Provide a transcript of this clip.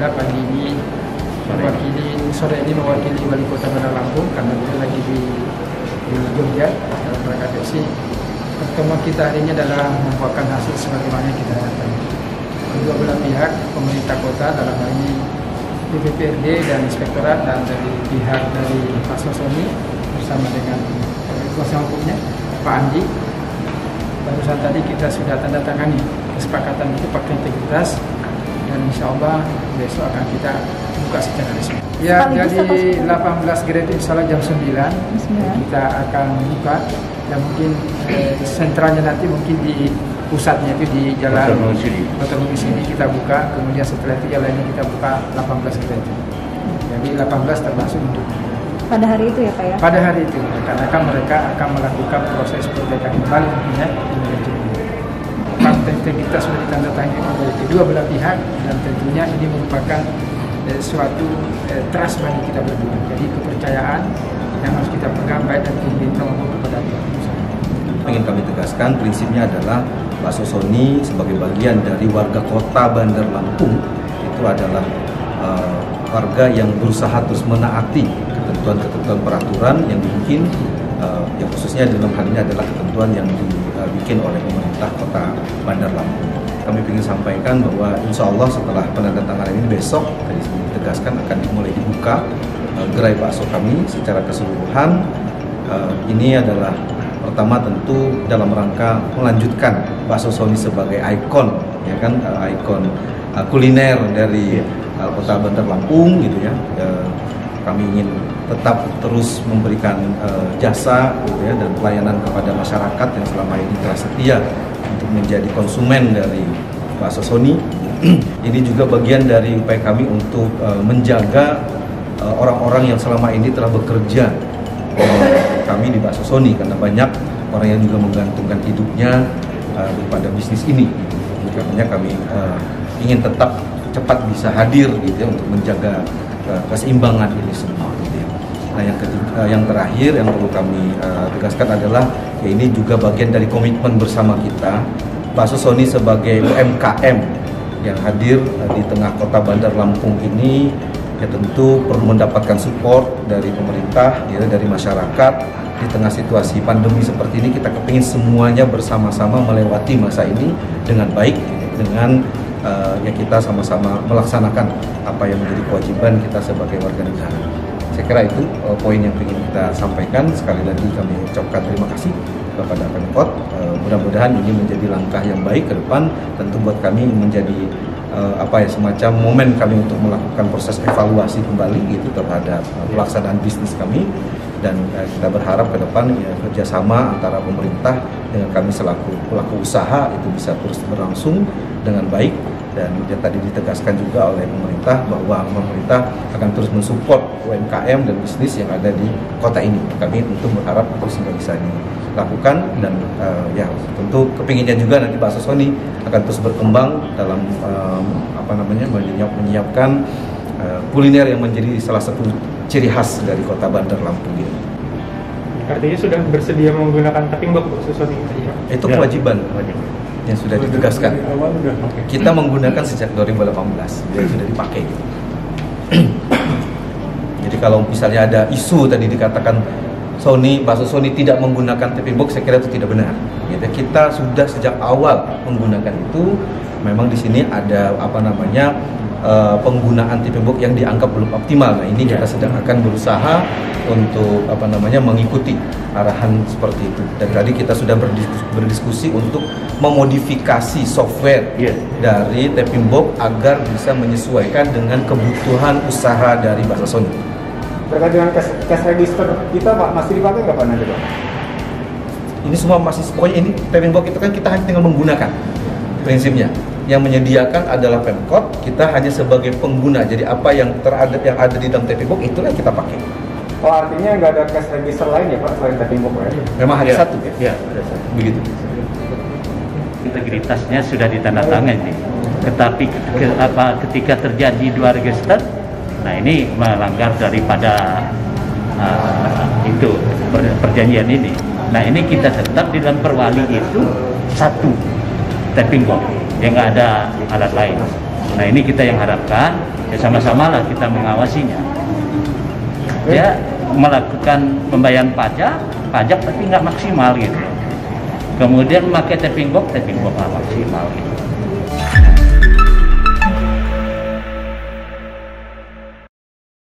Alhamdulillah pagi ini sore ini mewakili Wali Kota Bandar Lampung karena beliau lagi di Jogja dalam rangka sesi. Pertemuan kita hari ini adalah membuahkan hasil sebagaimana kita harapkan. Kedua belah pihak, pemerintah kota dalam hal ini BPPRD dan Inspektorat, dan dari pihak dari Pak Sosoni bersama dengan kuasa hukumnya Pak Andi. Barusan tadi kita sudah tanda tangani kesepakatan itu pakai integritas, dan insya Allah besok akan kita buka secara resmi. Ya, jadi 18 grade insya Allah jam 9 kita akan buka, dan mungkin sentralnya nanti mungkin di pusatnya itu di Jalan Otonomi sini kita buka, kemudian setelah itu jalannya kita buka 18 grade. Jadi 18 termasuk untuk pada hari itu ya Pak ya? Pada hari itu, karena kan mereka akan melakukan proses perbaikan kembali mungkin ya. Fakta integritas sudah ditandatangani oleh kedua belah pihak, dan tentunya ini merupakan suatu trust bagi kita berdua. Jadi kepercayaan yang harus kita pegang baik dari pemerintah maupun kepada pihak usaha. Ingin kami tegaskan, prinsipnya adalah Pak Sosoni sebagai bagian dari warga kota Bandar Lampung itu adalah warga yang berusaha terus menaati ketentuan-ketentuan peraturan yang dibikin, yang khususnya dalam hal ini adalah ketentuan yang dibikin oleh pemerintah kota Bandar Lampung. Kami ingin sampaikan bahwa insya Allah setelah penandatanganan ini besok, tadi ditegaskan akan dimulai dibuka gerai bakso kami secara keseluruhan. Ini adalah pertama tentu dalam rangka melanjutkan Pak Sosoni sebagai ikon, ya kan, ikon kuliner dari kota Bandar Lampung gitu ya. Kami ingin tetap terus memberikan jasa gitu ya, dan pelayanan kepada masyarakat yang selama ini telah setia untuk menjadi konsumen dari Pak Sosoni. Ini juga bagian dari upaya kami untuk menjaga orang-orang yang selama ini telah bekerja kami di Pak Sosoni, karena banyak orang yang juga menggantungkan hidupnya pada bisnis ini. Makanya kami ingin tetap cepat bisa hadir gitu ya, untuk menjaga keseimbangan ini semua gitu ya. Nah, yang terakhir yang perlu kami tegaskan adalah ya, ini juga bagian dari komitmen bersama kita. Pak Sosoni sebagai UMKM yang hadir di tengah kota Bandar Lampung ini ya tentu perlu mendapatkan support dari pemerintah, ya, dari masyarakat. Di tengah situasi pandemi seperti ini kita kepingin semuanya bersama-sama melewati masa ini dengan baik, dengan ya kita sama-sama melaksanakan apa yang menjadi kewajiban kita sebagai warga negara. Saya kira itu poin yang ingin kita sampaikan. Sekali lagi kami ucapkan terima kasih kepada Pemkot. Mudah-mudahan ini menjadi langkah yang baik ke depan. Tentu buat kami menjadi semacam momen kami untuk melakukan proses evaluasi kembali gitu terhadap pelaksanaan bisnis kami, dan kita berharap ke depan ya, kerjasama antara pemerintah dengan kami selaku pelaku usaha itu bisa terus berlangsung dengan baik. Dan yang tadi ditegaskan juga oleh pemerintah bahwa pemerintah akan terus mensupport UMKM dan bisnis yang ada di kota ini. Kami tentu berharap itu semua bisa dilakukan, dan ya tentu kepinginnya juga nanti Pak Sosoni akan terus berkembang dalam menyiapkan kuliner yang menjadi salah satu ciri khas dari kota Bandar Lampung ini. Artinya sudah bersedia menggunakan tapping box, Pak Sosoni? Itu kewajiban yang sudah ditegaskan. Kita menggunakan sejak 2018, jadi sudah dipakai. Jadi kalau misalnya ada isu tadi dikatakan Pak Sosoni tidak menggunakan tapping box, saya kira itu tidak benar. Kita sudah sejak awal menggunakan itu. Memang di sini ada penggunaan tapping box yang dianggap belum optimal. Nah, ini kita sedang akan berusaha untuk mengikuti arahan seperti itu. Dan tadi kita sudah berdiskusi untuk memodifikasi software dari tapping box agar bisa menyesuaikan dengan kebutuhan usaha dari Pak Sosoni. Terkait dengan cash register kita, Pak, masih dipakai nggak Pak nanti, Pak? Ini semua masih, pokoknya ini tapping box itu kan kita hanya tinggal menggunakan prinsipnya. Yang menyediakan adalah Pemkot, kita hanya sebagai pengguna. Jadi apa yang ada di dalam tapping box itulah yang kita pakai. Oh, artinya nggak ada cash register lain ya Pak selain tapping box ya? Memang hanya satu ya? Iya, ada satu. Begitu. Integritasnya sudah ditandatangani, tetapi ketika terjadi dua register, nah ini melanggar daripada itu perjanjian ini. Nah ini kita tetap di dalam perwali itu satu tapping box, yang nggak ada alat lain. Nah ini kita yang harapkan ya sama-sama lah kita mengawasinya. Dia melakukan pembayaran pajak tapi nggak maksimal gitu. Kemudian memakai tapping box nggak maksimal gitu.